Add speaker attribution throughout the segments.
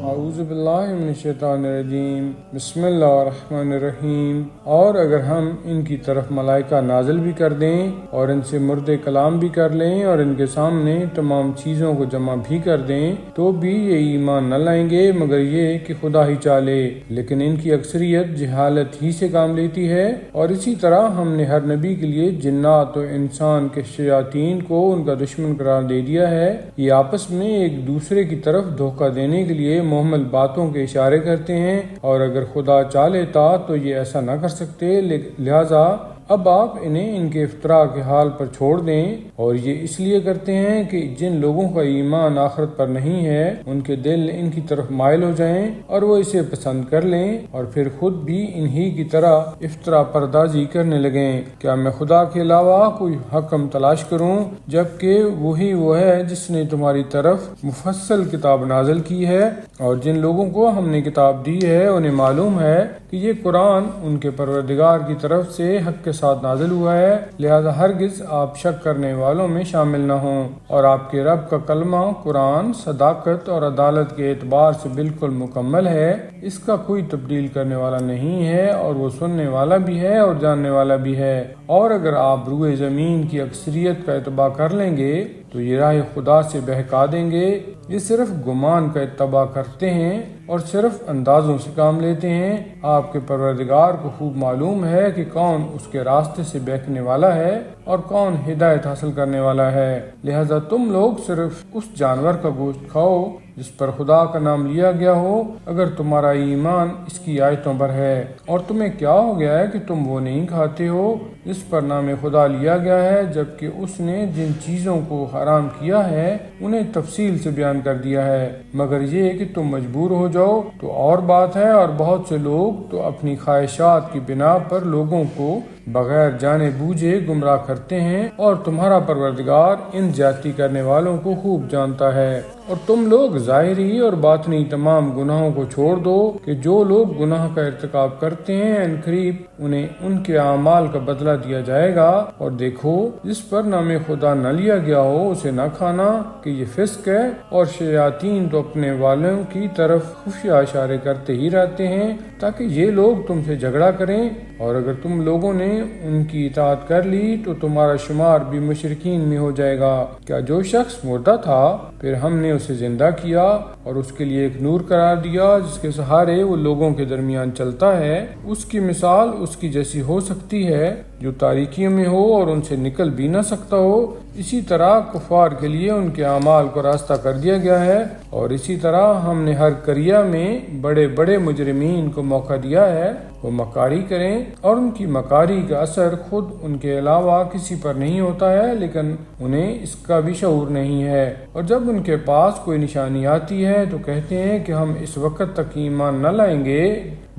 Speaker 1: اعوذ باللہ من الشیطان الرجیم، بسم اللہ الرحمن الرحیم۔ اور اگر ہم ان کی طرف ملائکہ نازل بھی کر دیں اور ان سے مرد کلام بھی کر لیں اور ان کے سامنے تمام چیزوں کو جمع بھی کر دیں تو بھی یہ ایمان نہ لائیں گے مگر یہ کہ خدا ہی چاہے، لیکن ان کی اکثریت جہالت ہی سے کام لیتی ہے۔ اور اسی طرح ہم نے ہر نبی کے لیے جنات و انسان کے شیاطین کو ان کا دشمن قرار دے دیا ہے۔ یہ آپس میں ایک دوسرے کی طرف دھوکہ دینے کے لیے محمل باتوں کے اشارے کرتے ہیں، اور اگر خدا چاہ لیتا تو یہ ایسا نہ کر سکتے، لہذا اب آپ انہیں ان کے افطراء کے حال پر چھوڑ دیں۔ اور یہ اس لیے کرتے ہیں کہ جن لوگوں کا ایمان آخرت پر نہیں ہے ان کے دل ان کی طرف مائل ہو جائیں اور وہ اسے پسند کر لیں اور پھر خود بھی انہی کی طرح افطراء پردازی کرنے لگیں۔ کیا میں خدا کے علاوہ کوئی حکم تلاش کروں جبکہ وہی وہ ہے جس نے تمہاری طرف مفصل کتاب نازل کی ہے؟ اور جن لوگوں کو ہم نے کتاب دی ہے انہیں معلوم ہے کہ یہ قرآن ان کے پروردگار کی طرف سے حق کے ساتھ نازل ہوا ہے، لہذا ہرگز آپ شک کرنے والوں میں شامل نہ ہوں۔ اور آپ کے رب کا کلمہ قرآن صداقت اور عدالت کے اعتبار سے بالکل مکمل ہے، اس کا کوئی تبدیل کرنے والا نہیں ہے، اور وہ سننے والا بھی ہے اور جاننے والا بھی ہے۔ اور اگر آپ روئے زمین کی اکثریت کا اتباع کر لیں گے تو یہ راہ خدا سے بہکا دیں گے۔ یہ صرف گمان کا اتباع کرتے ہیں اور صرف اندازوں سے کام لیتے ہیں۔ آپ کے پروردگار کو خوب معلوم ہے کہ کون اس کے راستے سے بہکنے والا ہے اور کون ہدایت حاصل کرنے والا ہے، لہذا تم لوگ صرف اس جانور کا گوشت کھاؤ جس پر خدا کا نام لیا گیا ہو اگر تمہارا ایمان اس کی آیتوں پر ہے، اور تمہیں کیا ہو گیا ہے کہ تم وہ نہیں کھاتے ہو جس پر نام خدا لیا گیا ہے، جبکہ اس نے جن چیزوں کو حرام کیا ہے انہیں تفصیل سے بیان کر دیا ہے، مگر یہ کہ تم مجبور ہو جاؤ تو اور بات ہے۔ اور بہت سے لوگ تو اپنی خواہشات کی بنا پر لوگوں کو بغیر جانے بوجھے گمراہ کرتے ہیں، اور تمہارا پروردگار ان زیادتی کرنے والوں کو خوب جانتا ہے۔ اور تم لوگ ظاہری اور باطنی تمام گناہوں کو چھوڑ دو کہ جو لوگ گناہ کا ارتکاب کرتے ہیں ان قریب انہیں ان کے اعمال کا بدلہ دیا جائے گا۔ اور دیکھو جس پر نام خدا نہ لیا گیا ہو اسے نہ کھانا کہ یہ فسق ہے، اور شیاطین تو اپنے والوں کی طرف خفیہ اشارے کرتے ہی رہتے ہیں تاکہ یہ لوگ تم سے جھگڑا کریں، اور اگر تم لوگوں نے ان کی اطاعت کر لی تو تمہارا شمار بھی مشرکین میں ہو جائے گا۔ کیا جو شخص مردہ تھا پھر ہم نے اسے زندہ کیا اور اس کے لیے ایک نور قرار دیا جس کے سہارے وہ لوگوں کے درمیان چلتا ہے، اس کی مثال اس کی جیسی ہو سکتی ہے جو تاریکیوں میں ہو اور ان سے نکل بھی نہ سکتا ہو۔ اسی طرح کفار کے لیے ان کے اعمال کو راستہ کر دیا گیا ہے، اور اسی طرح ہم نے ہر قریہ میں بڑے بڑے مجرمین کو موقع دیا ہے وہ مکاری کریں، اور ان کی مکاری کا اثر خود ان کے علاوہ کسی پر نہیں ہوتا ہے لیکن انہیں اس کا بھی شعور نہیں ہے۔ اور جب ان کے پاس کوئی نشانی آتی ہے تو کہتے ہیں کہ ہم اس وقت تک ایمان نہ لائیں گے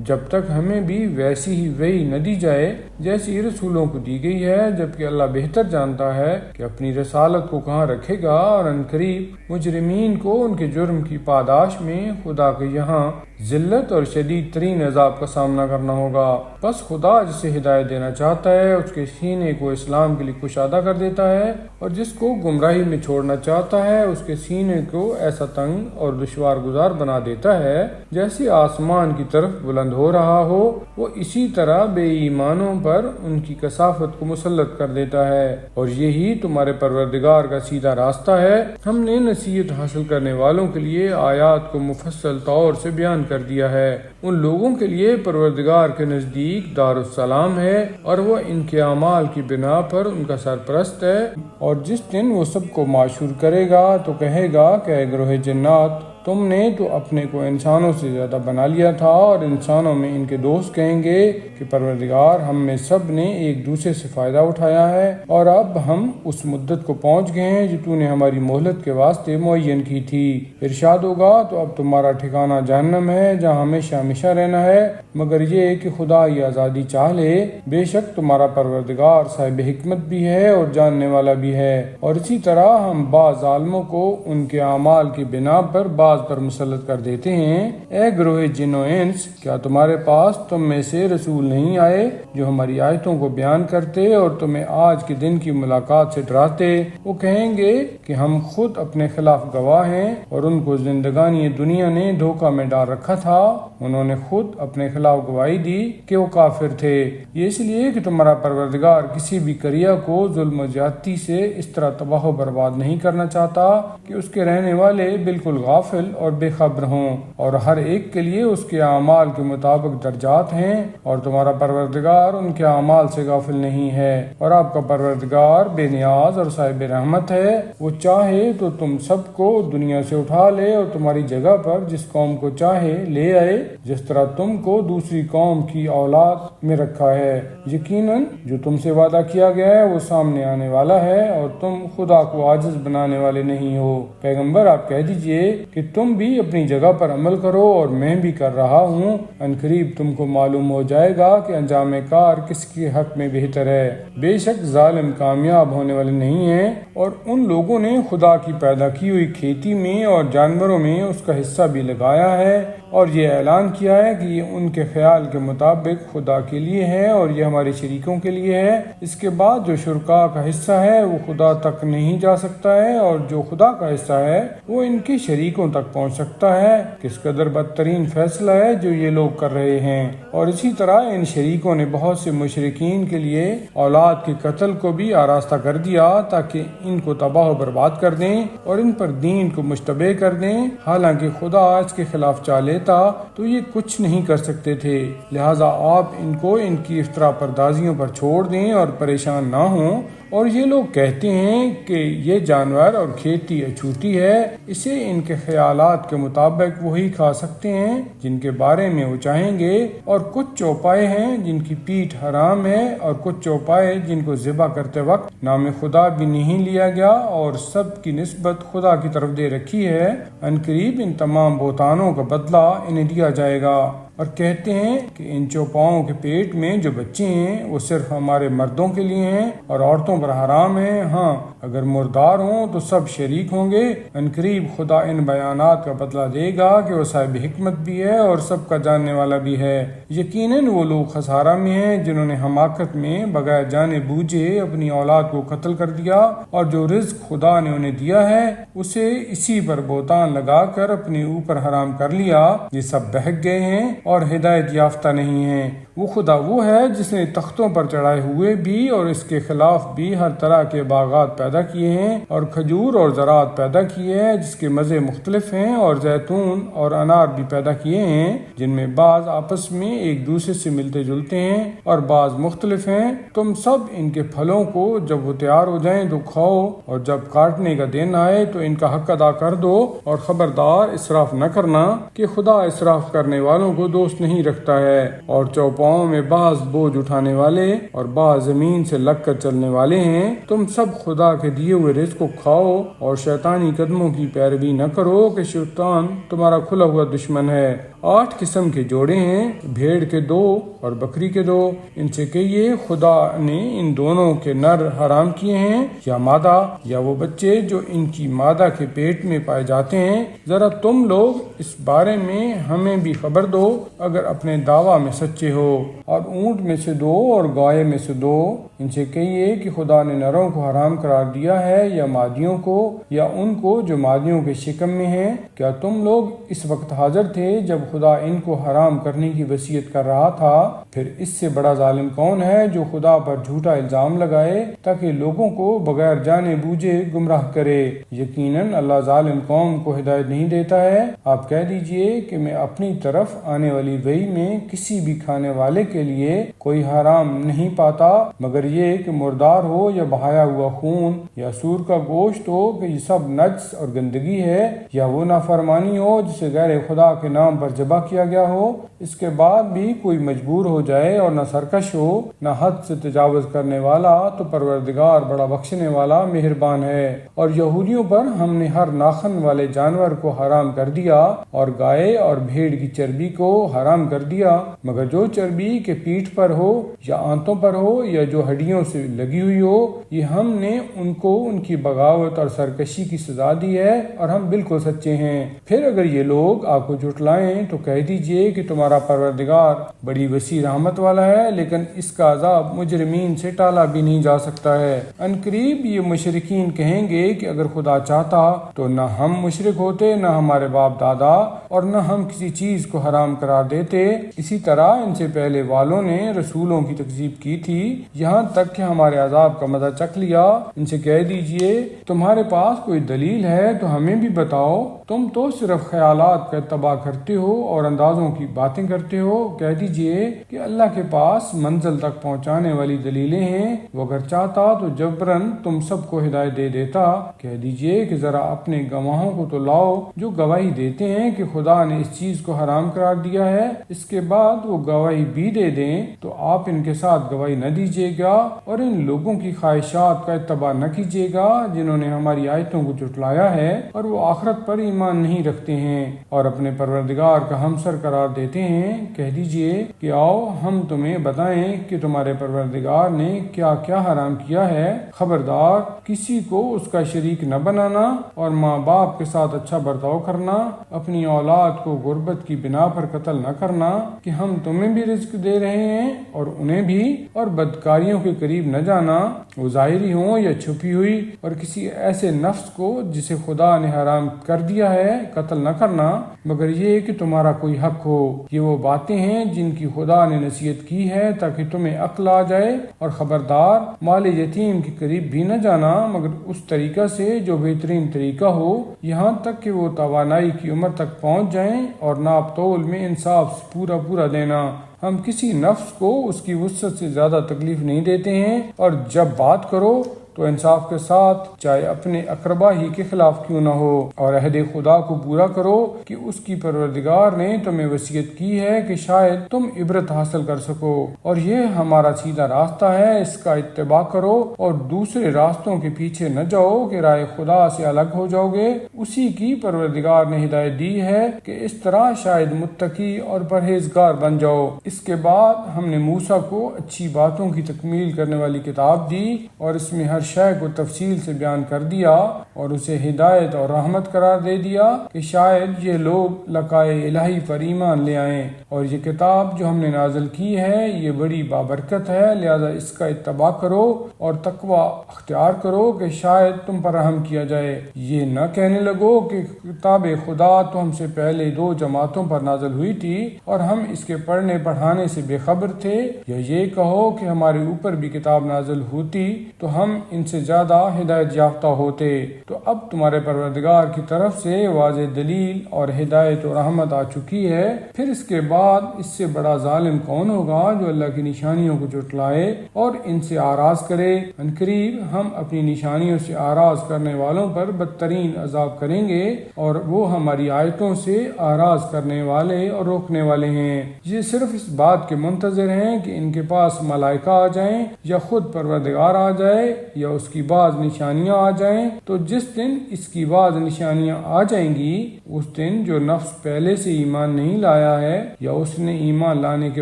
Speaker 1: جب تک ہمیں بھی ویسی ہی وحی نہ دی جائے جیسی رسولوں کو دی گئی ہے، جبکہ اللہ بہتر جانتا ہے کہ اپنی رسالت کو کہاں رکھے گا۔ اور عنقریب مجرمین کو ان کے جرم کی پاداش میں خدا کے یہاں ذلت اور شدید ترین عذاب کا سامنا کرنا ہوگا۔ بس خدا جسے ہدایت دینا چاہتا ہے اس کے سینے کو اسلام کے لیے کشادہ کر دیتا ہے، اور جس کو گمراہی میں چھوڑنا چاہتا ہے اس کے سینے کو ایسا تنگ اور دشوار گزار بنا دیتا ہے جیسے آسمان کی طرف بلند ہو رہا ہو۔ وہ اسی طرح بے ایمانوں پر ان کی کثافت کو مسلط کر دیتا ہے، اور یہی تمہارے پروردگار کا سیدھا راستہ ہے۔ ہم نے نصیحت حاصل کرنے والوں کے لیے آیات کو مفصل طور سے بیان کر دیا ہے۔ ان لوگوں کے لیے پروردگار کے نزدیک دار السلام ہے، اور وہ ان کے اعمال کی بنا پر ان کا سرپرست ہے۔ اور جس دن وہ سب کو معشور کرے گا تو کہے گا کہ اے گروہ جنات، تم نے تو اپنے کو انسانوں سے زیادہ بنا لیا تھا، اور انسانوں میں ان کے دوست کہیں گے کہ پروردگار ہم میں سب نے ایک دوسرے سے فائدہ اٹھایا ہے، اور اب ہم اس مدت کو پہنچ گئے ہیں جو تو نے ہماری مہلت کے واسطے معین کی تھی۔ ارشاد ہوگا تو اب تمہارا ٹھکانہ جہنم ہے جہاں ہمیشہ ہمیشہ رہنا ہے، مگر یہ کہ خدا یہ آزادی چاہ لے، بے شک تمہارا پروردگار صاحب حکمت بھی ہے اور جاننے والا بھی ہے۔ اور اسی طرح ہم بعض ظالموں کو ان کے اعمال کی بنا پر بعض بعض پر مسلط کر دیتے ہیں۔ اے گروہ جن و انس، کیا تمہارے پاس تم میں سے رسول نہیں آئے جو ہماری آیتوں کو بیان کرتے اور تمہیں آج کے دن کی ملاقات سے ڈراتے؟ وہ کہیں گے کہ ہم خود اپنے خلاف گواہ ہیں، اور ان کو زندگانی دنیا نے دھوکہ میں ڈال رکھا تھا۔ انہوں نے خود اپنے خلاف گواہی دی کہ وہ کافر تھے۔ یہ اس لیے کہ تمہارا پروردگار کسی بھی قریہ کو ظلم و زیادتی سے اس طرح تباہ و برباد نہیں کرنا چاہتا کہ اس کے رہنے والے بالکل غافل اور بے خبر ہوں، اور ہر ایک کے لیے اس کے اعمال کے مطابق درجات ہیں، اور تمہارا پروردگار ان کے اعمال سے غافل نہیں ہے، اور آپ کا پروردگار بے نیاز اور صاحب رحمت ہے۔ وہ چاہے تو تم سب کو دنیا سے اٹھا لے اور تمہاری جگہ پر جس قوم کو چاہے لے آئے، جس طرح تم کو دوسری قوم کی اولاد میں رکھا ہے۔ یقیناً جو تم سے وعدہ کیا گیا ہے وہ سامنے آنے والا ہے، اور تم خدا کو عاجز بنانے والے نہیں ہو۔ پیغمبر آپ کہہ دیجئے کہ تم بھی اپنی جگہ پر عمل کرو اور میں بھی کر رہا ہوں، ان قریب تم کو معلوم ہو جائے گا کہ انجام کار کس کے حق میں بہتر ہے۔ بے شک ظالم کامیاب ہونے والے نہیں ہیں، اور ان لوگوں نے خدا کی پیدا کی ہوئی کھیتی میں اور جانوروں میں اس کا حصہ بھی لگایا ہے، اور یہ اعلان کیا ہے کہ یہ ان کے خیال کے مطابق خدا کے لیے ہے اور یہ ہمارے شریکوں کے لیے ہے۔ اس کے بعد جو شرکاء کا حصہ ہے وہ خدا تک نہیں جا سکتا ہے، اور جو خدا کا حصہ ہے وہ ان کے شریکوں تک پہنچ سکتا ہے۔ کس قدر بدترین فیصلہ ہے جو یہ لوگ کر رہے ہیں۔ اور اسی طرح ان شریکوں نے بہت سے مشرکین کے لیے اولاد کے قتل کو بھی آراستہ کر دیا تاکہ ان کو تباہ و برباد کر دیں اور ان پر دین کو مشتبہ کر دیں، حالانکہ خدا اس کے خلاف چالے تو یہ کچھ نہیں کر سکتے تھے۔ لہٰذا آپ ان کو ان کی افطرا پردازیوں پر چھوڑ دیں اور پریشان نہ ہوں۔ اور یہ لوگ کہتے ہیں کہ یہ جانور اور کھیتی اچھوتی ہے، اسے ان کے خیالات کے مطابق وہی کھا سکتے ہیں جن کے بارے میں وہ چاہیں گے، اور کچھ چوپائے ہیں جن کی پیٹھ حرام ہے، اور کچھ چوپائے جن کو ذبح کرتے وقت نام خدا بھی نہیں لیا گیا، اور سب کی نسبت خدا کی طرف دے رکھی ہے۔ ان قریب ان تمام بہتانوں کا بدلہ انہیں دیا جائے گا۔ اور کہتے ہیں کہ ان چوپاؤں کے پیٹ میں جو بچے ہیں وہ صرف ہمارے مردوں کے لیے ہیں اور عورتوں پر حرام ہیں، ہاں اگر مردار ہوں تو سب شریک ہوں گے۔ ان قریب خدا ان بیانات کا بدلہ دے گا کہ وہ صاحب حکمت بھی ہے اور سب کا جاننے والا بھی ہے۔ یقیناً وہ لوگ خسارہ میں ہیں جنہوں نے حماقت میں بغیر جانے بوجھے اپنی اولاد کو قتل کر دیا، اور جو رزق خدا نے انہیں دیا ہے اسے اسی پر بہتان لگا کر اپنے اوپر حرام کر لیا۔ یہ سب بہک گئے ہیں اور ہدایت یافتہ نہیں ہیں۔ وہ خدا وہ ہے جس نے تختوں پر چڑھائے ہوئے بھی اور اس کے خلاف بھی ہر طرح کے باغات پیدا کیے ہیں، اور کھجور اور زراعت پیدا کیے ہیں جس کے مزے مختلف ہیں، اور زیتون اور انار بھی پیدا کیے ہیں جن میں بعض آپس میں ایک دوسرے سے ملتے جلتے ہیں اور بعض مختلف ہیں۔ تم سب ان کے پھلوں کو جب وہ تیار ہو جائیں تو کھاؤ، اور جب کاٹنے کا دن آئے تو ان کا حق ادا کر دو، اور خبردار اسراف نہ کرنا کہ خدا اسراف کرنے والوں کو دوست نہیں رکھتا ہے۔ اور چوپاؤں میں بعض بوجھ اٹھانے والے اور بعض زمین سے لگ کر چلنے والے ہیں۔ تم سب خدا کے دیے ہوئے رزق کو کھاؤ اور شیطانی قدموں کی پیروی نہ کرو کہ شیطان تمہارا کھلا ہوا دشمن ہے۔ 8 قسم کے جوڑے ہیں، بھیڑ کے 2 اور بکری کے 2۔ ان سے کہیے خدا نے ان دونوں کے نر حرام کیے ہیں یا مادہ، یا وہ بچے جو ان کی مادہ کے پیٹ میں پائے جاتے ہیں۔ ذرا تم لوگ اس بارے میں ہمیں بھی خبر دو اگر اپنے دعویٰ میں سچے ہو۔ اور اونٹ میں سے 2 اور گائے میں سے 2۔ ان سے کہیے کہ خدا نے نروں کو حرام قرار دیا ہے یا مادیوں کو، یا ان کو جو مادیوں کے شکم میں ہیں۔ کیا تم لوگ اس وقت حاضر تھے جب خدا ان کو حرام کرنے کی وصیت کر رہا تھا؟ پھر اس سے بڑا ظالم کون ہے جو خدا پر جھوٹا الزام لگائے تاکہ لوگوں کو بغیر جانے بوجھے گمراہ کرے؟ یقیناً اللہ ظالم قوم کو ہدایت نہیں دیتا ہے۔ آپ کہہ دیجئے کہ میں اپنی طرف آنے والی وحی میں کسی بھی کھانے والے کے لیے کوئی حرام نہیں پاتا مگر یہ کہ مردار ہو یا بہایا ہوا خون یا سور کا گوشت ہو کہ یہ سب نجس اور گندگی ہے، یا وہ نافرمانی ہو جسے غیر خدا کے نام پر ذبح کیا گیا ہو، اس کے بعد بھی کوئی مجبور ہو جائے اور نہ سرکش ہو نہ حد سے تجاوز کرنے والا، تو پروردگار بڑا بخشنے والا مہربان ہے۔ اور یہودیوں پر ہم نے ہر ناخن والے جانور کو حرام کر دیا اور گائے اور بھیڑ کی چربی کو حرام کر دیا، مگر جو چربی کے پیٹھ پر ہو یا آنتوں پر ہو یا جو ہڈیوں سے لگی ہوئی ہو، یہ ہم نے ان کو ان کی بغاوت اور سرکشی کی سزا دی ہے، اور ہم بالکل سچے ہیں۔ پھر اگر یہ لوگ آپ کو جھٹلائیں تو کہہ دیجئے کہ تمہارا پروردگار بڑی وسیع رحمت والا ہے، لیکن اس کا عذاب مجرمین سے ٹالا بھی نہیں جا سکتا ہے۔ ان قریب یہ مشرکین کہیں گے کہ اگر خدا چاہتا تو نہ ہم مشرک ہوتے، نہ ہمارے باپ دادا، اور نہ ہم کسی چیز کو حرام قرار دیتے۔ اسی طرح ان سے پہلے والوں نے رسولوں کی تکذیب کی تھی، یہاں تک کہ ہمارے عذاب کا مزہ چکھ لیا۔ ان سے کہہ دیجئے تمہارے پاس کوئی دلیل ہے تو ہمیں بھی بتاؤ، تم تو صرف خیالات کا اتباع کرتے ہو اور اندازوں کی باتیں کرتے ہو۔ کہہ دیجئے کہ اللہ کے پاس منزل تک پہنچانے والی دلیلیں ہیں، وہ اگر چاہتا تو جبراً تم سب کو ہدایت دے دیتا۔ کہہ دیجئے کہ ذرا اپنے گواہوں کو تو لاؤ جو گواہی دیتے ہیں کہ خدا نے اس چیز کو حرام قرار دیا ہے، اس کے بعد وہ گواہی بھی دے دیں تو آپ ان کے ساتھ گواہی نہ دیجیے گا اور ان لوگوں کی خواہشات کا اتباع نہ کیجیے گا جنہوں نے ہماری آیتوں کو جھٹلایا ہے اور وہ آخرت پر ایمان نہیں رکھتے ہیں اور اپنے پروردگار کا ہمسر قرار دیتے ہیں۔ کہہ دیجئے کہ آؤ ہم تمہیں بتائیں کہ تمہارے پروردگار نے کیا کیا حرام کیا ہے۔ خبردار کسی کو اس کا شریک نہ بنانا اور ماں باپ کے ساتھ اچھا برتاؤ کرنا، اپنی اولاد کو غربت کی بنا پر قتل نہ کرنا کہ ہم تمہیں بھی رزق دے رہے ہیں اور انہیں بھی، اور بدکاریوں کے قریب نہ جانا، وہ ظاہری ہوں یا چھپی ہوئی، اور کسی ایسے نفس کو جسے خدا نے حرام کر دیا ہے قتل نہ کرنا مگر یہ کہ تمہارا کوئی حق ہو۔ یہ وہ باتیں ہیں جن کی خدا نے نصیحت کی ہے تاکہ تمہیں عقل آ جائے، اور خبردار مال یتیم کے قریب بھی نہ جانا مگر اس طریقہ سے جو بہترین طریقہ ہو، یہاں تک کہ وہ توانائی کی عمر تک پہنچ جائیں، اور ناپ تول میں انصاف سے پورا دینا۔ ہم کسی نفس کو اس کی وسعت سے زیادہ تکلیف نہیں دیتے ہیں، اور جب بات کرو تو انصاف کے ساتھ، چاہے اپنے اقربا ہی کے خلاف کیوں نہ ہو، اور عہد خدا کو پورا کرو کہ اس کی پروردگار نے تمہیں وصیت کی ہے کہ شاید تم عبرت حاصل کر سکو، اور یہ ہمارا سیدھا راستہ ہے، اس کا اتباع کرو اور دوسرے راستوں کے پیچھے نہ جاؤ کہ رائے خدا سے الگ ہو جاؤ گے۔ اسی کی پروردگار نے ہدایت دی ہے کہ اس طرح شاید متقی اور پرہیزگار بن جاؤ۔ اس کے بعد ہم نے موسیٰ کو اچھی باتوں کی تکمیل کرنے والی کتاب دی اور اس میں ہر شے کو تفصیل سے بیان کر دیا اور اسے ہدایت اور رحمت قرار دے دیا کہ شاید یہ لوگ لقائے الہی پر ایمان لے آئیں، اور یہ کتاب جو ہم نے نازل کی ہے یہ بڑی بابرکت ہے، لہذا اس کا اتباع کرو اور تقوی اختیار کرو کہ شاید تم پر رحم کیا جائے۔ یہ نہ کہنے لگو کہ کتاب خدا تو ہم سے پہلے 2 جماعتوں پر نازل ہوئی تھی اور ہم اس کے پڑھنے پڑھانے سے بے خبر تھے، یا یہ کہو کہ ہمارے اوپر بھی کتاب نازل ہوتی تو ہم ان سے زیادہ ہدایت یافتہ ہوتے۔ تو اب تمہارے پروردگار کی طرف سے واضح دلیل اور ہدایت و رحمت آ چکی ہے، پھر اس کے بعد اس سے بڑا ظالم کون ہوگا جو اللہ کی نشانیوں کو جھٹلائے اور ان سے آراز کرے۔ ان قریب ہم اپنی نشانیوں سے آراز کرنے والوں پر بدترین عذاب کریں گے، اور وہ ہماری آیتوں سے آراز کرنے والے اور روکنے والے ہیں۔ یہ صرف اس بات کے منتظر ہیں کہ ان کے پاس ملائکہ آ جائیں یا خود پروردگار آ جائے یا اس کی بعض نشانیاں آ جائیں، تو جس دن اس کی بعض نشانیاں آ جائیں گی اس دن جو نفس پہلے سے ایمان نہیں لایا ہے یا اس نے ایمان لانے کے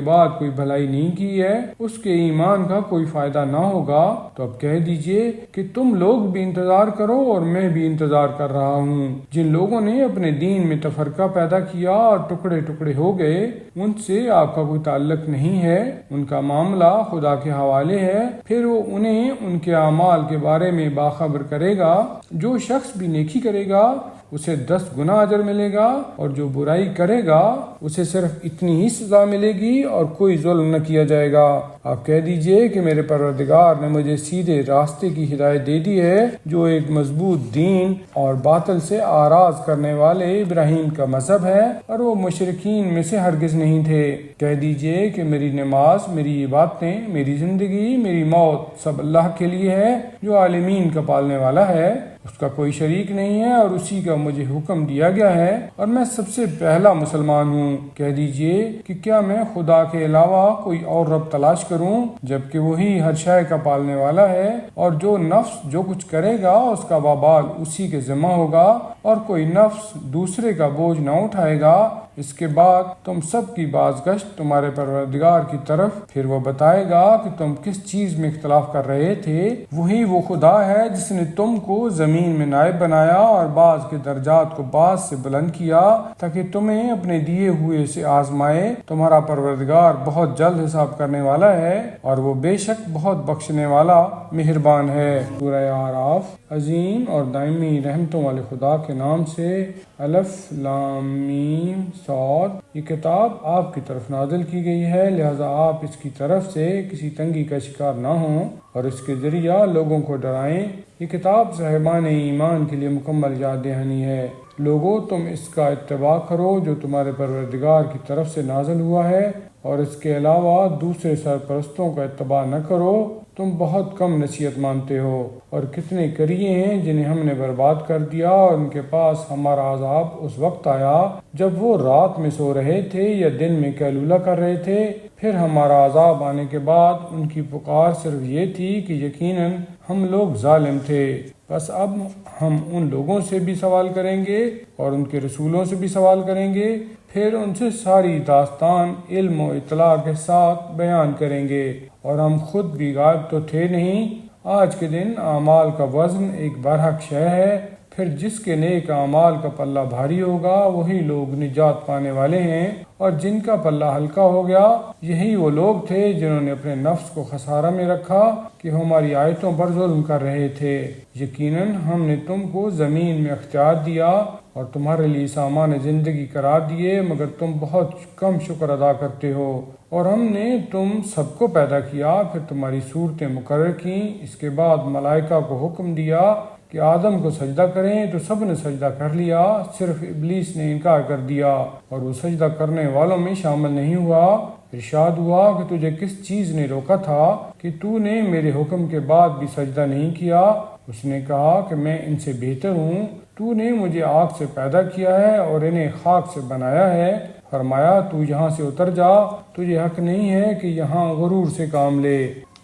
Speaker 1: بعد کوئی بھلائی نہیں کی ہے، اس کے ایمان کا کوئی فائدہ نہ ہوگا۔ تو اب کہہ دیجئے کہ تم لوگ بھی انتظار کرو اور میں بھی انتظار کر رہا ہوں۔ جن لوگوں نے اپنے دین میں تفرقہ پیدا کیا اور ٹکڑے ٹکڑے ہو گئے، ان سے آپ کا کوئی تعلق نہیں ہے، ان کا معاملہ خدا کے حوالے ہے، پھر وہ انہیں ان کے اعمال کے بارے میں باخبر کرے گا۔ جو شخص بھی نیکی کرے گا اسے 10 گنا اجر ملے گا، اور جو برائی کرے گا اسے صرف اتنی ہی سزا ملے گی اور کوئی ظلم نہ کیا جائے گا۔ آپ کہہ دیجئے کہ میرے پروردگار نے مجھے سیدھے راستے کی ہدایت دے دی ہے، جو ایک مضبوط دین اور باطل سے آراز کرنے والے ابراہیم کا مذہب ہے، اور وہ مشرکین میں سے ہرگز نہیں تھے۔ کہہ دیجئے کہ میری نماز، میری عبادتیں، میری زندگی، میری موت سب اللہ کے لیے ہے، جو عالمین کا پالنے والا ہے، اس کا کوئی شریک نہیں ہے، اور اسی کا مجھے حکم دیا گیا ہے، اور میں سب سے پہلا مسلمان ہوں۔ کہہ دیجئے کہ کیا میں خدا کے علاوہ کوئی اور رب تلاش کروں، جبکہ وہی ہر شے کا پالنے والا ہے، اور جو نفس جو کچھ کرے گا اس کا وبال اسی کے ذمہ ہوگا، اور کوئی نفس دوسرے کا بوجھ نہ اٹھائے گا۔ اس کے بعد تم سب کی بازگشت تمہارے پروردگار کی طرف، پھر وہ بتائے گا کہ تم کس چیز میں اختلاف کر رہے تھے۔ وہی وہ خدا ہے جس نے تم کو زمین میں نائب بنایا اور بعض کے درجات کو بعض سے بلند کیا، تاکہ تمہیں اپنے دیے ہوئے سے آزمائے۔ تمہارا پروردگار بہت جلد حساب کرنے والا ہے، اور وہ بے شک بہت بخشنے والا مہربان ہے۔ سورہ اعراف۔ عظیم اور دائمی رحمتوں والے خدا کے نام سے۔ الف لام میم صاد۔ یہ کتاب آپ کی طرف نازل کی گئی ہے، لہذا آپ اس کی طرف سے کسی تنگی کا شکار نہ ہوں اور اس کے ذریعہ لوگوں کو ڈرائیں۔ یہ کتاب صاحبان ایمان کے لیے مکمل یاد دہانی ہے۔ لوگو، تم اس کا اتباع کرو جو تمہارے پروردگار کی طرف سے نازل ہوا ہے، اور اس کے علاوہ دوسرے سرپرستوں کا اتباع نہ کرو۔ تم بہت کم نصیحت مانتے ہو، اور کتنے کریے ہیں جنہیں ہم نے برباد کر دیا، اور ان کے پاس ہمارا عذاب اس وقت آیا جب وہ رات میں سو رہے تھے یا دن میں قیلولہ کر رہے تھے۔ پھر ہمارا عذاب آنے کے بعد ان کی پکار صرف یہ تھی کہ یقیناً ہم لوگ ظالم تھے۔ بس اب ہم ان لوگوں سے بھی سوال کریں گے اور ان کے رسولوں سے بھی سوال کریں گے، پھر ان سے ساری داستان علم و اطلاع کے ساتھ بیان کریں گے، اور ہم خود بھی غائب تو تھے نہیں۔ آج کے دن اعمال کا وزن ایک برحق شے ہے، پھر جس کے نیک اعمال کا پلہ بھاری ہوگا وہی لوگ نجات پانے والے ہیں، اور جن کا پلہ ہلکا ہو گیا یہی وہ لوگ تھے جنہوں نے اپنے نفس کو خسارہ میں رکھا کہ ہماری آیتوں پر ظلم کر رہے تھے۔ یقیناً ہم نے تم کو زمین میں اختیار دیا اور تمہارے لیے سامان زندگی قرار دیے، مگر تم بہت کم شکر ادا کرتے ہو۔ اور ہم نے تم سب کو پیدا کیا، پھر تمہاری صورتیں مقرر کیں، اس کے بعد ملائکہ کو حکم دیا کہ آدم کو سجدہ کریں، تو سب نے سجدہ کر لیا، صرف ابلیس نے انکار کر دیا اور وہ سجدہ کرنے والوں میں شامل نہیں ہوا۔ ارشاد ہوا کہ تجھے کس چیز نے روکا تھا کہ تو نے میرے حکم کے بعد بھی سجدہ نہیں کیا؟ اس نے کہا کہ میں ان سے بہتر ہوں، تو نے مجھے آگ سے پیدا کیا ہے اور انہیں خاک سے بنایا ہے۔ فرمایا تو یہاں سے اتر جا، تجھے حق نہیں ہے کہ یہاں غرور سے کام لے،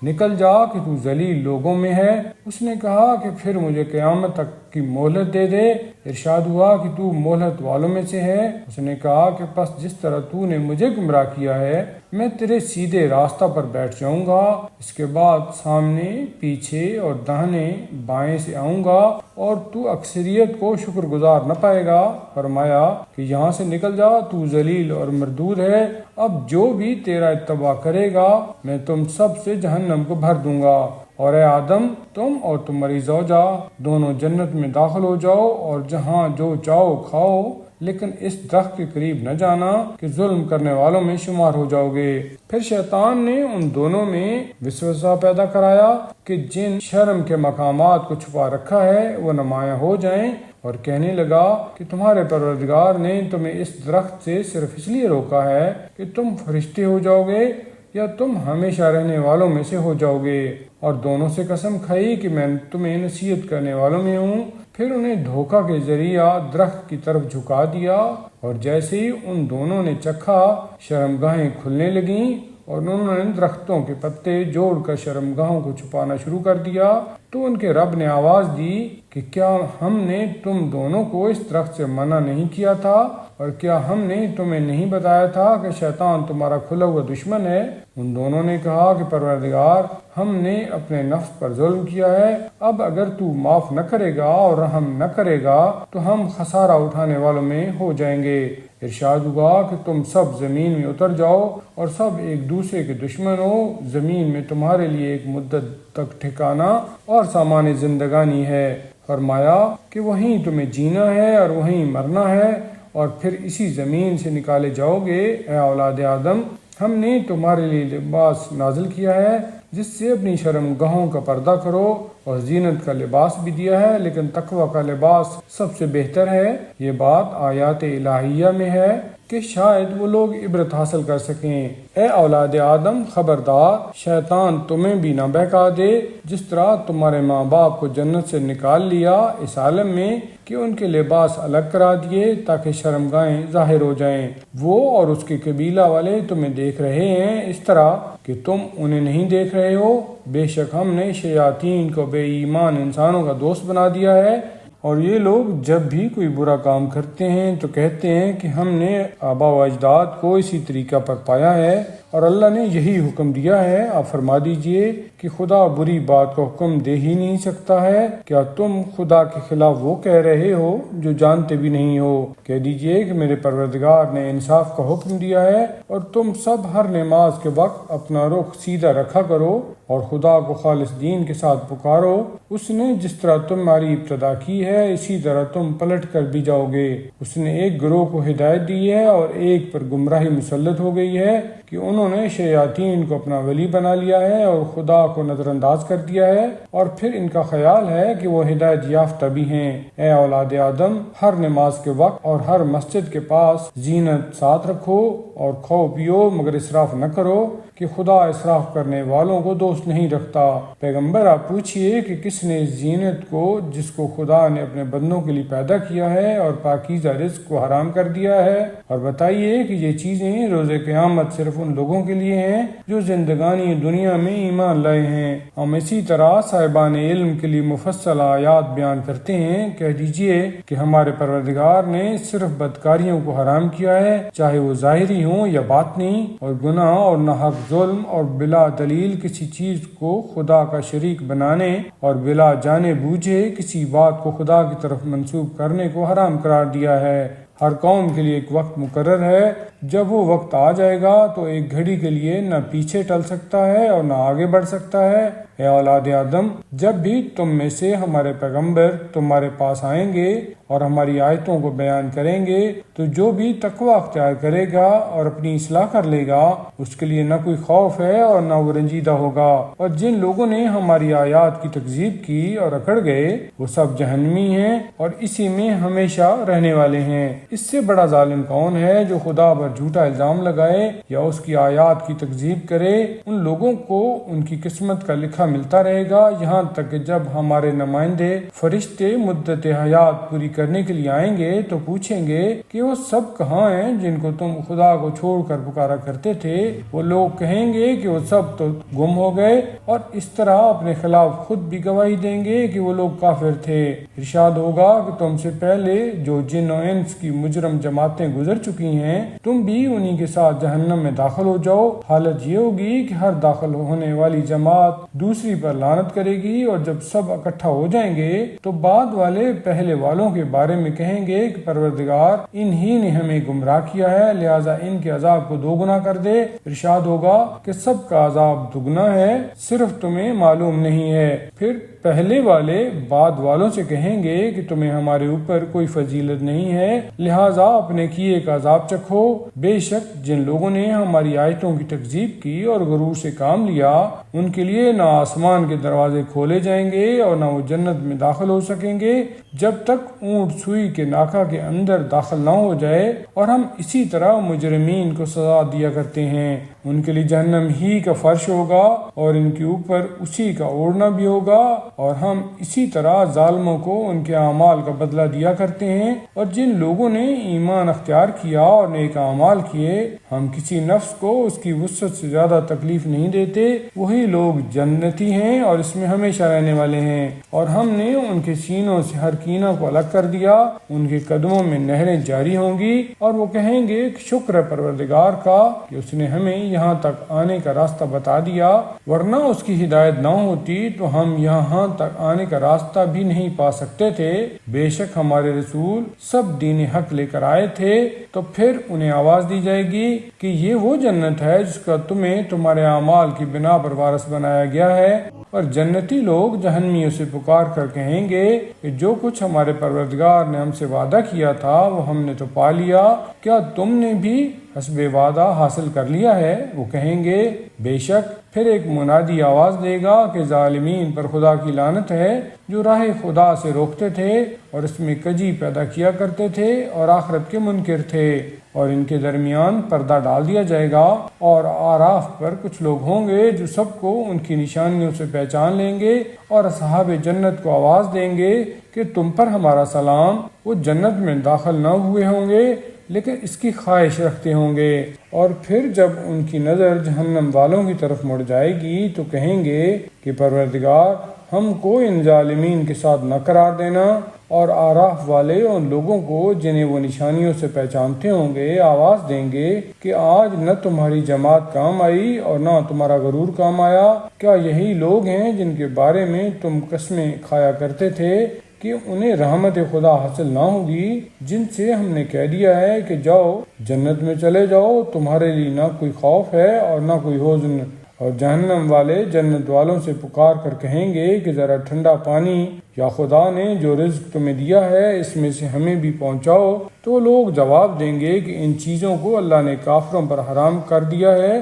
Speaker 1: نکل جا کہ تو ذلیل لوگوں میں ہے۔ اس نے کہا کہ پھر مجھے قیامت تک کی مہلت دے دے۔ ارشاد ہوا کہ تو مہلت والوں میں سے ہے۔ اس نے کہا کہ پس جس طرح تو نے مجھے گمراہ کیا ہے میں تیرے سیدھے راستہ پر بیٹھ جاؤں گا، اس کے بعد سامنے، پیچھے اور داہنے بائیں سے آؤں گا، اور تو اکثریت کو شکر گزار نہ پائے گا۔ فرمایا کہ یہاں سے نکل جا، تو ذلیل اور مردود ہے۔ اب جو بھی تیرا اتباع کرے گا میں تم سب سے جہنم کو بھر دوں گا، اور اے آدم، تم اور تمہاری زوجہ دونوں جنت میں داخل ہو جاؤ اور جہاں جو چاہو کھاؤ، لیکن اس درخت کے قریب نہ جانا کہ ظلم کرنے والوں میں شمار ہو جاؤ گے۔ پھر شیطان نے ان دونوں میں وسوسہ پیدا کرایا کہ جن شرم کے مقامات کو چھپا رکھا ہے وہ نمایاں ہو جائیں، اور کہنے لگا کہ تمہارے پروردگار نے تمہیں اس درخت سے صرف اس لیے روکا ہے کہ تم فرشتے ہو جاؤ گے یا تم ہمیشہ رہنے والوں میں سے ہو جاؤ گے، اور دونوں سے قسم کھائی کہ میں تمہیں نصیحت کرنے والوں میں ہوں۔ پھر انہیں دھوکہ کے ذریعہ درخت کی طرف جھکا دیا، اور جیسے ہی ان دونوں نے چکھا شرمگاہیں کھلنے لگیں، اور انہوں نے درختوں کے پتے جوڑ کر شرمگاہوں کو چھپانا شروع کر دیا۔ تو ان کے رب نے آواز دی کہ کیا ہم نے تم دونوں کو اس درخت سے منع نہیں کیا تھا، اور کیا ہم نے تمہیں نہیں بتایا تھا کہ شیطان تمہارا کھلا ہوا دشمن ہے؟ ان دونوں نے کہا کہ پروردگار، ہم نے اپنے نفس پر ظلم کیا ہے، اب اگر تو معاف نہ کرے گا اور رحم نہ کرے گا تو ہم خسارہ اٹھانے والوں میں ہو جائیں گے۔ ارشاد ہوا کہ تم سب زمین میں اتر جاؤ اور سب ایک دوسرے کے دشمن ہو، زمین میں تمہارے لیے ایک مدت تک ٹھکانہ اور سامان زندگانی ہے۔ فرمایا کہ وہیں تمہیں جینا ہے اور وہیں مرنا ہے، اور پھر اسی زمین سے نکالے جاؤ گے۔ اے اولاد آدم، ہم نے تمہارے لیے لباس نازل کیا ہے جس سے اپنی شرم گاہوں کا پردہ کرو، اور زینت کا لباس بھی دیا ہے، لیکن تقوی کا لباس سب سے بہتر ہے۔ یہ بات آیات الہیہ میں ہے کہ شاید وہ لوگ عبرت حاصل کر سکیں۔ اے اولاد آدم، خبردار شیطان تمہیں بھی نہ بہکا دے، جس طرح تمہارے ماں باپ کو جنت سے نکال لیا اس عالم میں کہ ان کے لباس الگ کرا دیے تاکہ شرمگاہیں ظاہر ہو جائیں۔ وہ اور اس کے قبیلہ والے تمہیں دیکھ رہے ہیں اس طرح کہ تم انہیں نہیں دیکھ رہے ہو۔ بے شک ہم نے شیاطین کو بے ایمان انسانوں کا دوست بنا دیا ہے، اور یہ لوگ جب بھی کوئی برا کام کرتے ہیں تو کہتے ہیں کہ ہم نے آبا و اجداد کو اسی طریقہ پر پایا ہے، اور اللہ نے یہی حکم دیا ہے۔ آپ فرما دیجئے کہ خدا بری بات کا حکم دے ہی نہیں سکتا ہے۔ کیا تم خدا کے خلاف وہ کہہ رہے ہو جو جانتے بھی نہیں ہو؟ کہہ دیجئے کہ میرے پروردگار نے انصاف کا حکم دیا ہے، اور تم سب ہر نماز کے وقت اپنا رخ سیدھا رکھا کرو اور خدا کو خالص دین کے ساتھ پکارو۔ اس نے جس طرح تمہاری ابتدا کی ہے اسی طرح تم پلٹ کر بھی جاؤ گے۔ اس نے ایک گروہ کو ہدایت دی ہے اور ایک پر گمراہی مسلط ہو گئی ہے کہ انہوں نے شیاطین کو اپنا ولی بنا لیا ہے اور خدا کو نظر انداز کر دیا ہے، اور پھر ان کا خیال ہے کہ وہ ہدایت یافتہ بھی ہیں۔ اے اولاد آدم، ہر نماز کے وقت اور ہر مسجد کے پاس زینت ساتھ رکھو، اور کھاؤ پیو مگر اسراف نہ کرو کہ خدا اسراف کرنے والوں کو دوست نہیں رکھتا۔ پیغمبر آپ پوچھئے کہ کس نے اس زینت کو جس کو خدا نے اپنے بندوں کے لیے پیدا کیا ہے اور پاکیزہ رزق کو حرام کر دیا ہے، اور بتائیے کہ یہ چیزیں روز قیامت صرف ان لوگوں کے لیے ہیں جو زندگانی دنیا میں ایمان لائے ہیں۔ ہم اسی طرح صاحبان علم کے لیے مفصل آیات بیان کرتے ہیں۔ کہہ دیجئے کہ ہمارے پروردگار نے صرف بدکاریوں کو حرام کیا ہے، چاہے وہ ظاہری ہوں یا باطنی، اور گناہ اور ناحق ظلم اور بلا دلیل کسی چیز کو خدا کا شریک بنانے اور بلا جانے بوجھے کسی بات کو خدا کی طرف منسوب کرنے کو حرام قرار دیا ہے۔ ہر قوم کے لیے ایک وقت مقرر ہے، جب وہ وقت آ جائے گا تو ایک گھڑی کے لیے نہ پیچھے ٹل سکتا ہے اور نہ آگے بڑھ سکتا ہے۔ اے اولاد آدم، جب بھی تم میں سے ہمارے پیغمبر تمہارے پاس آئیں گے اور ہماری آیتوں کو بیان کریں گے تو جو بھی تقوی اختیار کرے گا اور اپنی اصلاح کر لے گا اس کے لیے نہ کوئی خوف ہے اور نہ وہ رنجیدہ ہوگا، اور جن لوگوں نے ہماری آیات کی تکذیب کی اور اکڑ گئے وہ سب جہنمی ہیں اور اسی میں ہمیشہ رہنے والے ہیں۔ اس سے بڑا ظالم کون ہے جو خدا پر جھوٹا الزام لگائے یا اس کی آیات کی تکذیب کرے؟ ان لوگوں کو ان کی قسمت کا لکھا ملتا رہے گا یہاں تک کہ جب ہمارے نمائندے فرشتے مدت حیات پوری کرنے کے لیے آئیں گے تو پوچھیں گے کہ وہ سب کہاں ہیں جن کو تم خدا کو چھوڑ کر پکارا کرتے تھے؟ وہ لوگ کہیں گے کہ وہ سب تو گم ہو گئے، اور اس طرح اپنے خلاف خود بھی گواہی دیں گے کہ وہ لوگ کافر تھے۔ ارشاد ہوگا کہ تم سے پہلے جو جن و انس کی مجرم جماعتیں گزر چکی ہیں تم بھی انہی کے ساتھ جہنم میں داخل ہو جاؤ۔ حالت یہ ہوگی کہ ہر داخل ہونے والی جماعت دوسری پر لعنت کرے گی، اور جب سب اکٹھا ہو جائیں گے تو بعد والے پہلے والوں کے بارے میں کہیں گے کہ پروردگار انہی نے ہمیں گمراہ کیا ہے، لہٰذا ان کے عذاب کو دوگنا کر دے۔ ارشاد ہوگا کہ سب کا عذاب دگنا ہے، صرف تمہیں معلوم نہیں ہے۔ پھر پہلے والے بعد والوں سے کہیں گے کہ تمہیں ہمارے اوپر کوئی فضیلت نہیں ہے، لہٰذا اپنے کیے کا عذاب چکھو۔ بے شک جن لوگوں نے ہماری آیتوں کی تکذیب کی اور غرور سے کام لیا ان کے لیے نہ آسمان کے دروازے کھولے جائیں گے اور نہ وہ جنت میں داخل ہو سکیں گے جب تک اونٹ سوئی کے ناکہ کے اندر داخل نہ ہو جائے، اور ہم اسی طرح مجرمین کو سزا دیا کرتے ہیں۔ ان کے لیے جہنم ہی کا فرش ہوگا اور ان کے اوپر اسی کا اوڑھنا بھی ہوگا، اور ہم اسی طرح ظالموں کو ان کے اعمال کا بدلہ دیا کرتے ہیں۔ اور جن لوگوں نے ایمان اختیار کیا اور نیک اعمال کیے، ہم کسی نفس کو اس کی وسعت سے زیادہ تکلیف نہیں دیتے، وہی لوگ جنتی ہیں اور اس میں ہمیشہ رہنے والے ہیں۔ اور ہم نے ان کے سینوں سے ہر کینہ کو الگ کر دیا، ان کے قدموں میں نہریں جاری ہوں گی، اور وہ کہیں گے کہ شکر ہے پروردگار کا کہ اس نے ہمیں یہاں تک آنے کا راستہ بتا دیا، ورنہ اس کی ہدایت نہ ہوتی تو ہم یہاں یہاں تک آنے کا راستہ بھی نہیں پا سکتے تھے۔ بے شک ہمارے رسول سب دین حق لے کر آئے تھے۔ تو پھر انہیں آواز دی جائے گی کہ یہ وہ جنت ہے جس کا تمہیں تمہارے اعمال کی بنا پر وارث بنایا گیا ہے، اور جنتی لوگ جہنمیوں سے پکار کر کہیں گے کہ جو کچھ ہمارے پروردگار نے ہم سے وعدہ کیا تھا وہ ہم نے تو پا لیا، کیا تم نے بھی حسب وعدہ حاصل کر لیا ہے؟ وہ کہیں گے بے شک۔ پھر ایک منادی آواز دے گا کہ ظالمین پر خدا کی لعنت ہے، جو راہ خدا سے روکتے تھے اور اس میں کجی پیدا کیا کرتے تھے اور آخرت کے منکر تھے، اور ان کے درمیان پردہ ڈال دیا جائے گا، اور آراف پر کچھ لوگ ہوں گے جو سب کو ان کی نشانیوں سے پہچان لیں گے، اور اصحاب جنت کو آواز دیں گے کہ تم پر ہمارا سلام۔ وہ جنت میں داخل نہ ہوئے ہوں گے لیکن اس کی خواہش رکھتے ہوں گے، اور پھر جب ان کی نظر جہنم والوں کی طرف مڑ جائے گی تو کہیں گے کہ پروردگار ہم کو ان ظالمین کے ساتھ نہ قرار دینا، اور آراف والے ان لوگوں کو جنہیں وہ نشانیوں سے پہچانتے ہوں گے آواز دیں گے کہ آج نہ تمہاری جماعت کام آئی اور نہ تمہارا غرور کام آیا۔ کیا یہی لوگ ہیں جن کے بارے میں تم قسمیں کھایا کرتے تھے کہ انہیں رحمت خدا حاصل نہ ہوگی، جن سے ہم نے کہہ دیا ہے کہ جاؤ جنت میں چلے جاؤ، تمہارے لیے نہ کوئی خوف ہے اور نہ کوئی حزن۔ اور جہنم والے جنت والوں سے پکار کر کہیں گے کہ ذرا ٹھنڈا پانی یا خدا نے جو رزق تمہیں دیا ہے اس میں سے ہمیں بھی پہنچاؤ۔ تو لوگ جواب دیں گے کہ ان چیزوں کو اللہ نے کافروں پر حرام کر دیا ہے،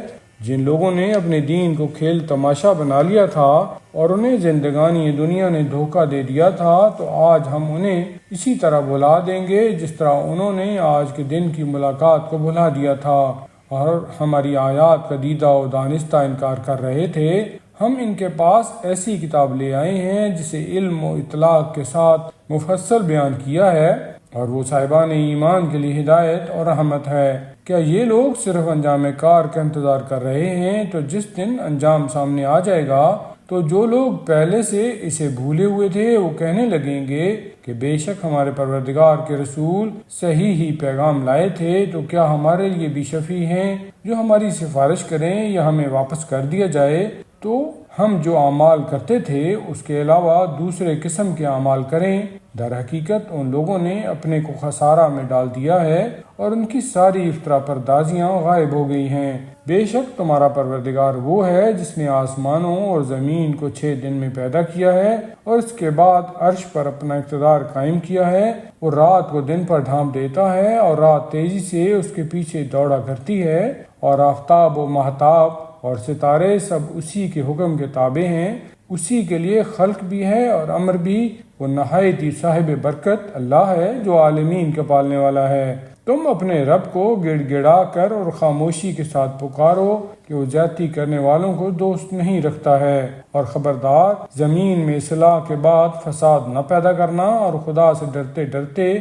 Speaker 1: جن لوگوں نے اپنے دین کو کھیل تماشا بنا لیا تھا اور انہیں زندگانی دنیا نے دھوکہ دے دیا تھا، تو آج ہم انہیں اسی طرح بھلا دیں گے جس طرح انہوں نے آج کے دن کی ملاقات کو بھلا دیا تھا، اور ہماری آیات کا دیدہ و دانستہ انکار کر رہے تھے۔ ہم ان کے پاس ایسی کتاب لے آئے ہیں جسے علم و اطلاق کے ساتھ مفصل بیان کیا ہے، اور وہ صاحبان ایمان کے لیے ہدایت اور رحمت ہے۔ کیا یہ لوگ صرف انجام کار کا انتظار کر رہے ہیں؟ تو جس دن انجام سامنے آ جائے گا تو جو لوگ پہلے سے اسے بھولے ہوئے تھے وہ کہنے لگیں گے کہ بے شک ہمارے پروردگار کے رسول صحیح ہی پیغام لائے تھے، تو کیا ہمارے لیے بھی شفیع ہیں جو ہماری سفارش کریں یا ہمیں واپس کر دیا جائے؟ تو ہم جو اعمال کرتے تھے اس کے علاوہ دوسرے قسم کے اعمال کریں۔ در حقیقت ان لوگوں نے اپنے کو خسارہ میں ڈال دیا ہے اور ان کی ساری افطرا پردازیاں غائب ہو گئی ہیں۔ بے شک تمہارا پروردگار وہ ہے جس نے آسمانوں اور زمین کو 6 دن میں پیدا کیا ہے اور اس کے بعد عرش پر اپنا اقتدار قائم کیا ہے۔ وہ رات کو دن پر ڈھانپ دیتا ہے اور رات تیزی سے اس کے پیچھے دوڑا کرتی ہے، اور آفتاب و مہتاب اور ستارے سب اسی کے حکم کے تابع ہیں۔ اسی کے لیے خلق بھی ہے اور امر بھی۔ وہ نہایت ہی صاحب برکت اللہ ہے جو عالمین کا پالنے والا ہے۔ تم اپنے رب کو گڑ گڑا کر اور خاموشی کے ساتھ پکارو کہ وہ زیادتی کرنے والوں کو دوست نہیں رکھتا ہے، اور خبردار زمین میں اصلاح کے بعد فساد نہ پیدا کرنا، اور خدا سے ڈرتے ڈرتے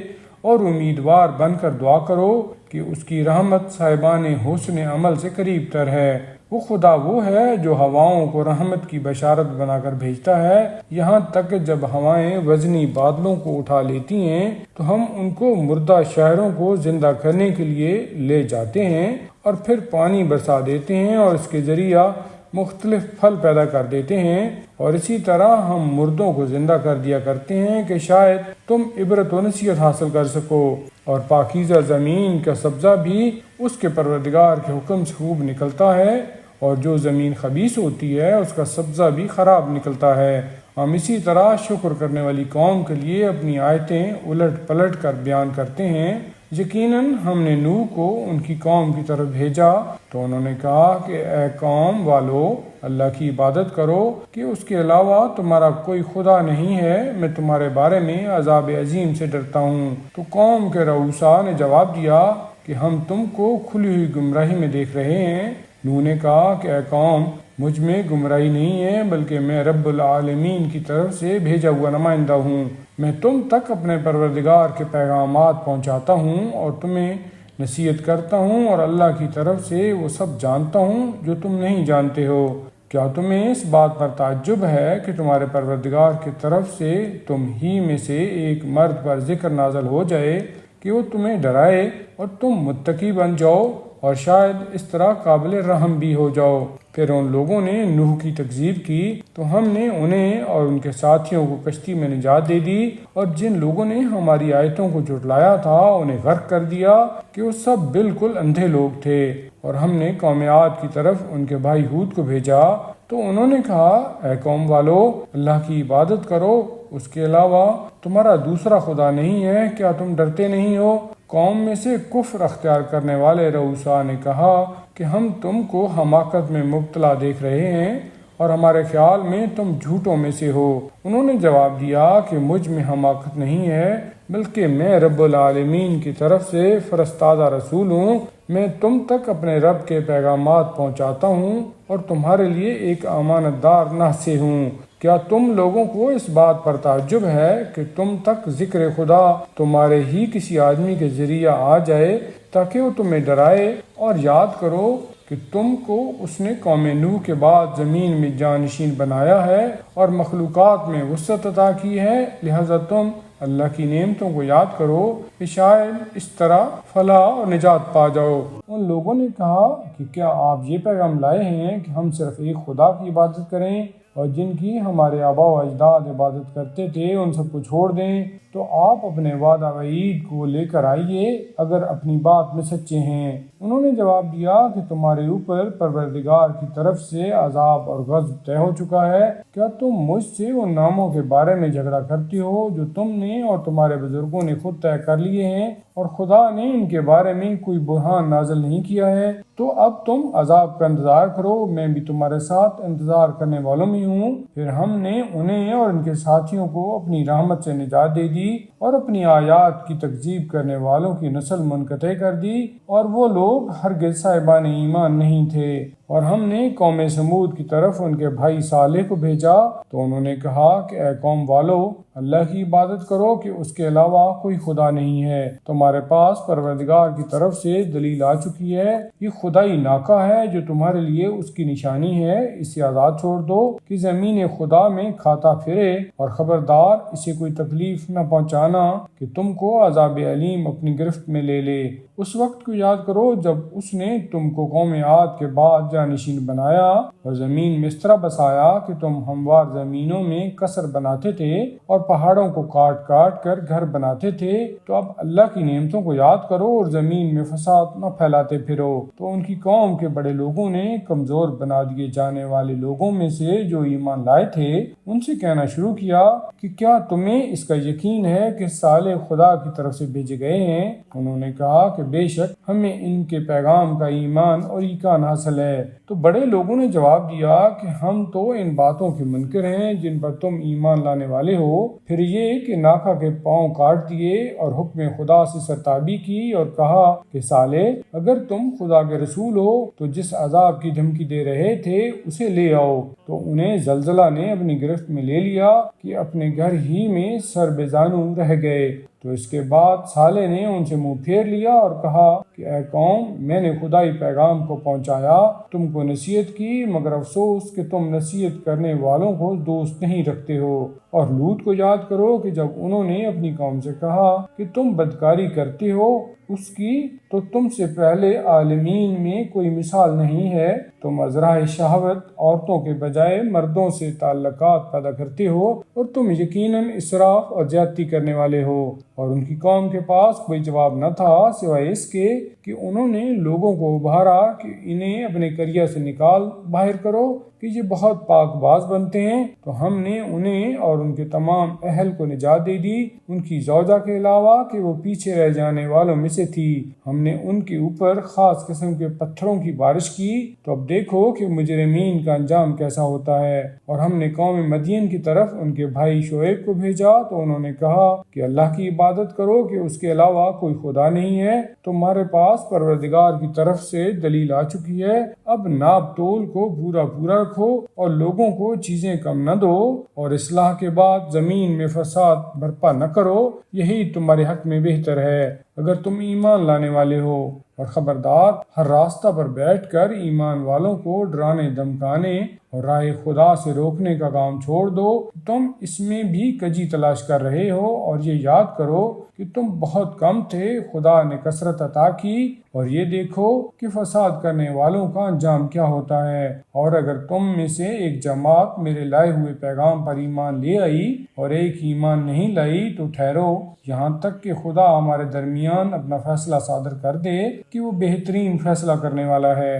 Speaker 1: اور امیدوار بن کر دعا کرو کہ اس کی رحمت صاحبان حسن عمل سے قریب تر ہے۔ وہ خدا وہ ہے جو ہواؤں کو رحمت کی بشارت بنا کر بھیجتا ہے، یہاں تک کہ جب ہوائیں وزنی بادلوں کو اٹھا لیتی ہیں تو ہم ان کو مردہ شہروں کو زندہ کرنے کے لیے لے جاتے ہیں، اور پھر پانی برسا دیتے ہیں اور اس کے ذریعہ مختلف پھل پیدا کر دیتے ہیں، اور اسی طرح ہم مردوں کو زندہ کر دیا کرتے ہیں کہ شاید تم عبرت و نصیحت حاصل کر سکو۔ اور پاکیزہ زمین کا سبزہ بھی اس کے پروردگار کے حکم سے خوب نکلتا ہے، اور جو زمین خبیث ہوتی ہے اس کا سبزہ بھی خراب نکلتا ہے۔ ہم اسی طرح شکر کرنے والی قوم کے لیے اپنی آیتیں الٹ پلٹ کر بیان کرتے ہیں۔ یقیناً ہم نے نوح کو ان کی قوم کی طرف بھیجا تو انہوں نے کہا کہ اے قوم والو، اللہ کی عبادت کرو کہ اس کے علاوہ تمہارا کوئی خدا نہیں ہے، میں تمہارے بارے میں عذاب عظیم سے ڈرتا ہوں۔ تو قوم کے رؤسا نے جواب دیا کہ ہم تم کو کھلی ہوئی گمراہی میں دیکھ رہے ہیں۔ نوح نے کہا کہ اے قوم، مجھ میں گمراہی نہیں ہے، بلکہ میں رب العالمین کی طرف سے بھیجا ہوا نمائندہ ہوں۔ میں تم تک اپنے پروردگار کے پیغامات پہنچاتا ہوں اور تمہیں نصیحت کرتا ہوں، اور اللہ کی طرف سے وہ سب جانتا ہوں جو تم نہیں جانتے ہو۔ کیا تمہیں اس بات پر تعجب ہے کہ تمہارے پروردگار کی طرف سے تم ہی میں سے ایک مرد پر ذکر نازل ہو جائے کہ وہ تمہیں ڈرائے اور تم متقی بن جاؤ؟ اور شاید اس طرح قابل رحم بھی ہو جاؤ۔ پھر ان لوگوں نے نوح کی تکذیب کی تو ہم نے انہیں اور ان کے ساتھیوں کو کشتی میں نجات دے دی، اور جن لوگوں نے ہماری آیتوں کو جھٹلایا تھا انہیں غرق کر دیا کہ وہ سب بالکل اندھے لوگ تھے۔ اور ہم نے قوم عاد کی طرف ان کے بھائی ہود کو بھیجا تو انہوں نے کہا، اے قوم والو، اللہ کی عبادت کرو، اس کے علاوہ تمہارا دوسرا خدا نہیں ہے، کیا تم ڈرتے نہیں ہو؟ قوم میں سے کفر اختیار کرنے والے رؤسا نے کہا کہ ہم تم کو حماقت میں مبتلا دیکھ رہے ہیں اور ہمارے خیال میں تم جھوٹوں میں سے ہو۔ انہوں نے جواب دیا کہ مجھ میں حماقت نہیں ہے، بلکہ میں رب العالمین کی طرف سے فرستادہ رسول ہوں۔ میں تم تک اپنے رب کے پیغامات پہنچاتا ہوں اور تمہارے لیے ایک امانت دار ناصح ہوں۔ کیا تم لوگوں کو اس بات پر تعجب ہے کہ تم تک ذکر خدا تمہارے ہی کسی آدمی کے ذریعہ آ جائے تاکہ وہ تمہیں ڈرائے؟ اور یاد کرو کہ تم کو اس نے قوم نوح کے بعد زمین میں جانشین بنایا ہے اور مخلوقات میں وسعت عطا کی ہے، لہذا تم اللہ کی نعمتوں کو یاد کرو کہ شاید اس طرح فلاح اور نجات پا جاؤ۔ ان لوگوں نے کہا کہ کیا آپ یہ پیغام لائے ہیں کہ ہم صرف ایک خدا کی عبادت کریں اور جن کی ہمارے آباء و اجداد عبادت کرتے تھے ان سب کو چھوڑ دیں؟ تو آپ اپنے وعدہ وعید کو لے کر آئیے اگر اپنی بات میں سچے ہیں۔ انہوں نے جواب دیا کہ تمہارے اوپر پروردگار کی طرف سے عذاب اور غضب طے ہو چکا ہے۔ کیا تم مجھ سے ان ناموں کے بارے میں جھگڑا کرتے ہو جو تم نے اور تمہارے بزرگوں نے خود طے کر لیے ہیں، اور خدا نے ان کے بارے میں کوئی برہان نازل نہیں کیا ہے؟ تو اب تم عذاب کا انتظار کرو، میں بھی تمہارے ساتھ انتظار کرنے والوں میں ہوں۔ پھر ہم نے انہیں اور ان کے ساتھیوں کو اپنی رحمت سے نجات دے دی اور اپنی آیات کی تکذیب کرنے والوں کی نسل منقطع کر دی، اور وہ لوگ ہرگز صاحبان ایمان نہیں تھے۔ اور ہم نے قوم سمود کی طرف ان کے بھائی صالح کو بھیجا تو انہوں نے کہا کہ اے قوم والو، اللہ کی عبادت کرو کہ اس کے علاوہ کوئی خدا نہیں ہے۔ تمہارے پاس پروردگار کی طرف سے دلیل آ چکی ہے، یہ خدائی ناکہ ہے جو تمہارے لیے اس کی نشانی ہے، اسے آزاد چھوڑ دو کہ زمین خدا میں کھاتا پھرے، اور خبردار اسے کوئی تکلیف نہ پہنچانا کہ تم کو عذاب علیم اپنی گرفت میں لے لے۔ اس وقت کو یاد کرو جب اس نے تم کو قوم عاد کے بعد جانشین بنایا اور زمین میں اس طرح بسایا کہ تم ہموار زمینوں میں قصر بناتے تھے اور پہاڑوں کو کاٹ کاٹ کر گھر بناتے تھے۔ تو اب اللہ کی نعمتوں کو یاد کرو اور زمین میں فساد نہ پھیلاتے پھرو۔ تو ان کی قوم کے بڑے لوگوں نے کمزور بنا دیے جانے والے لوگوں میں سے جو ایمان لائے تھے ان سے کہنا شروع کیا کہ کیا تمہیں اس کا یقین ہے کہ صالح خدا کی طرف سے بھیجے گئے ہیں؟ انہوں نے کہا کہ بے شک ہمیں ان کے پیغام کا ایمان اور ایقان حاصل ہے۔ تو بڑے لوگوں نے جواب دیا کہ ہم تو ان باتوں کے منکر ہیں جن پر تم ایمان لانے والے ہو۔ پھر یہ کہ ناکہ کے پاؤں کاٹ دیے اور حکم خدا سے سرتابی کی اور کہا کہ صالح، اگر تم خدا کے رسول ہو تو جس عذاب کی دھمکی دے رہے تھے اسے لے آؤ۔ تو انہیں زلزلہ نے اپنی گرفت میں لے لیا کہ اپنے گھر ہی میں سر بے زانو رہ گئے۔ تو اس کے بعد صالح نے ان سے منہ پھیر لیا اور کہا کہ اے قوم، میں نے خدائی پیغام کو پہنچایا، تم کو نصیحت کی، مگر افسوس کہ تم نصیحت کرنے والوں کو دوست نہیں رکھتے ہو۔ اور لوط کو یاد کرو کہ جب انہوں نے اپنی قوم سے کہا کہ تم بدکاری کرتے ہو اس کی، تو تم سے پہلے عالمین میں کوئی مثال نہیں ہے، تم ازراہ شہوت عورتوں کے بجائے مردوں سے تعلقات پیدا کرتے ہو، اور تم یقیناً اسراف اور زیادتی کرنے والے ہو۔ اور ان کی قوم کے پاس کوئی جواب نہ تھا سوائے اس کے کہ انہوں نے لوگوں کو ابھارا کہ انہیں اپنے قریہ سے نکال باہر کرو کہ یہ بہت پاک باز بنتے ہیں۔ تو ہم نے انہیں اور ان کے تمام اہل کو نجات دے دی، ان کی زوجہ کے علاوہ کہ وہ پیچھے رہ جانے والوں میں سے تھی۔ ہم نے ان کے اوپر خاص قسم کے پتھروں کی بارش کی، تو اب دیکھو کہ مجرمین کا انجام کیسا ہوتا ہے۔ اور ہم نے قوم مدین کی طرف ان کے بھائی شعیب کو بھیجا تو انہوں نے کہا کہ اللہ کی عبادت کرو کہ اس کے علاوہ کوئی خدا نہیں ہے، تمہارے پاس پروردگار کی طرف سے دلیل آ چکی ہے، اب ناپ تول کو پورا پورا رکھو اور لوگوں کو چیزیں کم نہ دو، اور اصلاح کے بعد زمین میں فساد برپا نہ کرو، یہی تمہارے حق میں بہتر ہے اگر تم ایمان لانے والے ہو۔ اور خبردار، ہر راستہ پر بیٹھ کر ایمان والوں کو ڈرانے دھمکانے اور راہ خدا سے روکنے کا کام چھوڑ دو۔ تم اس میں بھی کجی تلاش کر رہے ہو، اور یہ یاد کرو کہ تم بہت کم تھے، خدا نے کثرت عطا کی، اور یہ دیکھو کہ فساد کرنے والوں کا انجام کیا ہوتا ہے۔ اور اگر تم میں سے ایک جماعت میرے لائے ہوئے پیغام پر ایمان لے آئی اور ایک ایمان نہیں لائی تو ٹھہرو یہاں تک کہ خدا ہمارے درمیان اپنا فیصلہ صادر کر دے کہ وہ بہترین فیصلہ کرنے والا ہے۔